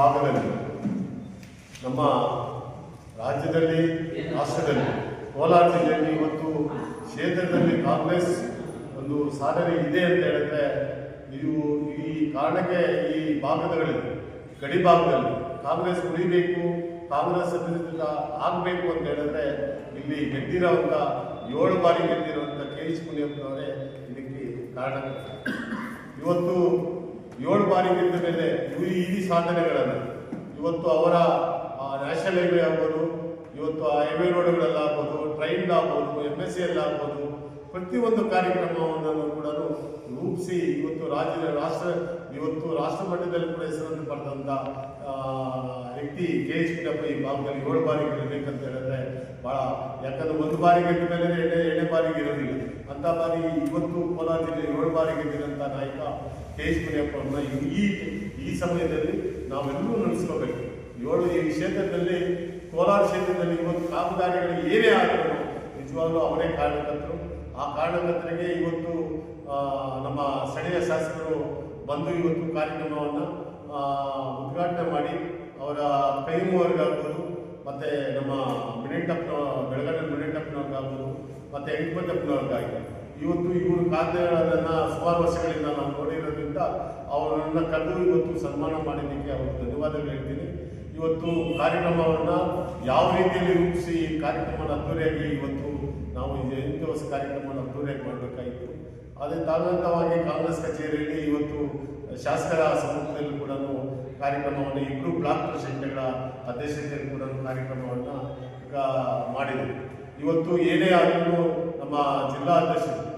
ಭಾಗದಲ್ಲಿ ನಮ್ಮ ರಾಜ್ಯದಲ್ಲಿ ರಾಷ್ಟ್ರದಲ್ಲಿ ಕೋಲಾರ ಜಿಲ್ಲೆಯಲ್ಲಿ ಇವತ್ತು ಕ್ಷೇತ್ರದಲ್ಲಿ ಕಾಂಗ್ರೆಸ್ ಒಂದು ಸಾಧನೆ ಇದೆ ಅಂತ ಹೇಳಿದ್ರೆ ನೀವು ಈ ಕಾರಣಕ್ಕೆ ಈ ಭಾಗದಲ್ಲಿ ಗಡಿ ಭಾಗದಲ್ಲಿ ಕಾಂಗ್ರೆಸ್ ಉಳಿಬೇಕು, ಕಾಂಗ್ರೆಸ್ ಅಭಿವೃದ್ಧಿ ಆಗಬೇಕು ಅಂತ ಹೇಳಿದ್ರೆ ಇಲ್ಲಿ ಗೆದ್ದಿರೋಂಥ 7 ಬಾರಿ ಗೆದ್ದಿರುವಂಥ KH ಮುನಿಯಪ್ಪನವರೇ ಇದಕ್ಕೆ ಕಾರಣ. ಇವತ್ತು 7 ಬಾರಿ ಗೆದ್ದ ಮೇಲೆ ಈ ಸಾಧನೆಗಳನ್ನು ಇವತ್ತು ಅವರ ನ್ಯಾಷನಲ್ ಹೈವೇ ಆಗ್ಬೋದು, ಇವತ್ತು ಹೈವೇ ರೋಡ್ಗಳಲ್ಲಾಗ್ಬೋದು, ಟ್ರೈನ್ ಆಗ್ಬೋದು, MSC ಆಗ್ಬೋದು, ಪ್ರತಿಯೊಂದು ಕಾರ್ಯಕ್ರಮವನ್ನು ಕೂಡ ರೂಪಿಸಿ ಇವತ್ತು ರಾಷ್ಟ್ರ ಮಟ್ಟದಲ್ಲಿ ಕೂಡ ಹೆಸರನ್ನು ಪಡೆದಂಥ ವ್ಯಕ್ತಿ KH ಮುನಿಯಪ್ಪ ಈ ಭಾಗದಲ್ಲಿ 7 ಬಾರಿ ಗೆಲ್ಲಬೇಕಂತ ಹೇಳಿದ್ರೆ ಭಾಳ, ಯಾಕಂದ್ರೆ 1 ಬಾರಿ ಗೆದ್ದ ಮೇಲೆ ಎರಡನೇ ಬಾರಿಗೆ ಇರೋದಿಲ್ಲ ಅಂತ ಬಾರಿ ಇವತ್ತು ಕೋಲಾರ ಜಿಲ್ಲೆ 7 ಬಾರಿ ಗೆದ್ದಿರೋಂಥ ನಾಯಕ KH ಮುನಿಯಪ್ಪರನ್ನ ಈ ಸಮಯದಲ್ಲಿ ನಾವೆಲ್ಲರೂ ನಡೆಸ್ಕೋಬೇಕು. ಈ ಕ್ಷೇತ್ರದಲ್ಲಿ ಕೋಲಾರ ಕ್ಷೇತ್ರದಲ್ಲಿ ಇವತ್ತು ಕಾಮಗಾರಿಗಳು ಏನೇ ಆದರೂ ನಿಜವಾಗ್ಲೂ ಅವರೇ ಕಾರಣಕರ್ತರು. ಆ ಕಾರಣಕರ್ತರಿಗೆ ಇವತ್ತು ನಮ್ಮ ಸ್ಥಳೀಯ ಶಾಸಕರು ಬಂದು ಇವತ್ತು ಕಾರ್ಯಕ್ರಮವನ್ನು ಉದ್ಘಾಟನೆ ಮಾಡಿ ಅವರ ಕೈ ಮೂವರಿಗಾಗ್ಬೋದು, ಮತ್ತು ನಮ್ಮ ಬೆಳಗಾವಿ ಮಿನಿಟಪ್ಪನವ್ರಿಗಾಗ್ಬೋದು, ಮತ್ತು ಎಂಟಪ್ಪನವ್ರಿಗಾಗಿ ಇವತ್ತು ಇವರು ಖಾತೆಗಳನ್ನು ಸುಮಾರು ವರ್ಷಗಳಿಂದ ನಾವು ನೋಡಿರೋದ್ರಿಂದ ಅವರನ್ನು ಕರೆದು ಇವತ್ತು ಸನ್ಮಾನ ಮಾಡಿದ್ದಕ್ಕೆ ಅವರು ಧನ್ಯವಾದಗಳು ಹೇಳ್ತೀನಿ. ಇವತ್ತು ಕಾರ್ಯಕ್ರಮವನ್ನು ಯಾವ ರೀತಿಯಲ್ಲಿ ರೂಪಿಸಿ ಈ ಕಾರ್ಯಕ್ರಮವನ್ನು ಅದ್ದೂರಿಯಾಗಿ ಇವತ್ತು ನಾವು 8 ದಿವಸ ಕಾರ್ಯಕ್ರಮವನ್ನು ಅದ್ದೂರಿಯಾಗಿ ಮಾಡಬೇಕಾಯಿತು. ಅದೇ ತದನಂತರವಾಗಿ ಕಾಂಗ್ರೆಸ್ ಕಚೇರಿಯಲ್ಲಿ ಇವತ್ತು ಶಾಸಕರ ಸಮ್ಮುಖದಲ್ಲಿ ಕೂಡ ಕಾರ್ಯಕ್ರಮವನ್ನು 2 ಬ್ಲಾಕ್ ಪ್ರೆಸಿಡೆಂಟ್ಗಳ ಅಧ್ಯಕ್ಷತೆಯಲ್ಲಿ ಕೂಡ ಕಾರ್ಯಕ್ರಮವನ್ನು ಮಾಡಿದರು. ಇವತ್ತು ಏನೇ ಆದರೂ ನಮ್ಮ ಜಿಲ್ಲಾ ಅಧ್ಯಕ್ಷರು